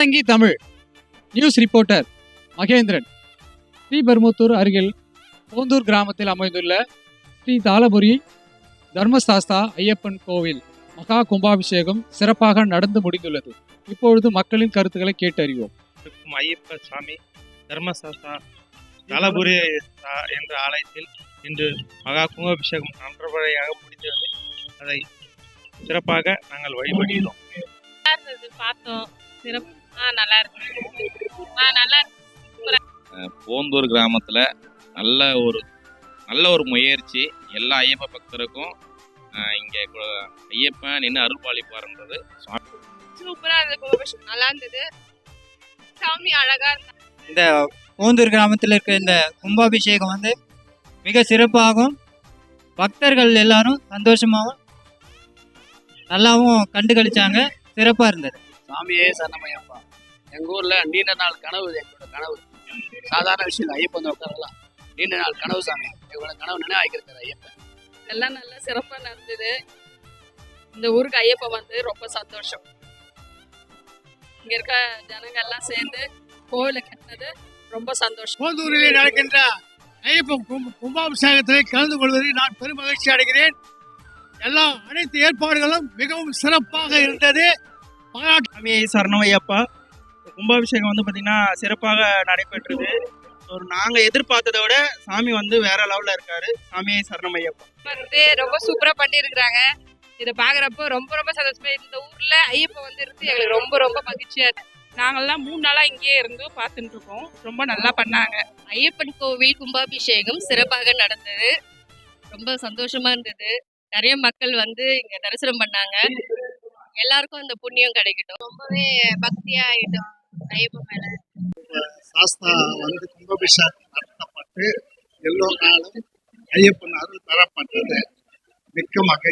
தங்கி Tamil news reporter Mahendran. Sriperumbudur அருகில் போந்தூர் கிராமத்தில் அமைந்துள்ள ஸ்ரீ தாளபுரி தர்மசாஸ்தா ஐயப்பன் கோவில் மகா கும்பாபிஷேகம் சிறப்பாக நடந்து முடிந்துள்ளது. இப்பொழுது மக்களின் கருத்துக்களை கேட்டறிவோம். ஐயப்ப சாமி தர்மசாஸ்தா தாளபுரி என்ற ஆலயத்தில் இன்று மகா கும்பாபிஷேகம் நன்றபடியாக முடிந்தது. அதை சிறப்பாக நாங்கள் வழிபடுகிறோம். பார்த்தோம். நல்லா இருக்கு. போந்தூர் கிராமத்தில் நல்ல ஒரு முயற்சி. எல்லா ஐயப்ப பக்தருக்கும் இங்கே ஐயப்பன் நின்று அருள் பாலிப்பாருன்றது. சூப்பரா இருந்தது. நல்லா இருந்தது. சாமி அழகா இருந்தா. இந்த போந்தூர் கிராமத்தில் இருக்க இந்த கும்பாபிஷேகம் மிக சிறப்பாகவும் பக்தர்கள் எல்லாரும் சந்தோஷமாகவும் நல்லாவும் கண்டு கழிச்சாங்க. சிறப்பாக இருந்தது. சாமியே சரணமையப்பா. எங்கள் ஊரில் நீண்ட நாள் கனவு, எங்களோட கனவு. சாதாரண விஷயம் ஐயப்பன் உட்காரலாம். நீண்ட நாள் கனவு சாமி, எங்களோட கனவு நினைவாய்க்கிறார் ஐயப்பன். எல்லாம் நல்லா சிறப்பாக நடந்தது. இந்த ஊருக்கு ஐயப்பன் ரொம்ப சந்தோஷம். இங்க இருக்க ஜனங்க எல்லாம் சேர்ந்து கோவிலை கட்டினது ரொம்ப சந்தோஷம். போந்தூரிலே நடக்கின்ற ஐயப்பன் கும்பாபிஷேகத்திலே கலந்து கொள்வதில் நான் பெரும் மகிழ்ச்சி அடைகிறேன். அனைத்து ஏற்பாடுகளும் மிகவும் சிறப்பாக இருந்தது. சாமியை சரணமையப்பா. கும்பாபிஷேகம் பார்த்தீங்கன்னா சிறப்பாக நடைபெற்றது. நாங்கள் எதிர்பார்த்ததை விட சாமி வேற லெவலில் இருக்காரு. சாமியை சரணமையப்பா ரொம்ப சூப்பரா பண்ணியிருக்கிறாங்க. இதை பாக்குறப்போ ரொம்ப ரொம்ப சந்தோஷமா. இந்த ஊர்ல ஐயப்பன் இருந்து எங்களுக்கு ரொம்ப ரொம்ப மகிழ்ச்சியா இருக்கு. நாங்கெல்லாம் 3 நாளா இங்கேயே இருந்து பார்த்துட்டு இருக்கோம். ரொம்ப நல்லா பண்ணாங்க. ஐயப்பன் கோவில் கும்பாபிஷேகம் சிறப்பாக நடந்தது. ரொம்ப சந்தோஷமா இருந்தது. நிறைய மக்கள் இங்க தரிசனம் பண்ணாங்க. எல்லாருக்கும் அந்த புண்ணியம் கிடைக்கட்டும். ரொம்பவே பக்தியா ஆயிட்டோம் ஐயப்பன் மேல. சாஸ்தா கும்பாபிஷேகம் நடத்தப்பட்டு எல்லோ நாளும் ஐயப்பன் அருள் பெறப்பட்டது. மிக்க மகிழ்ச்சி.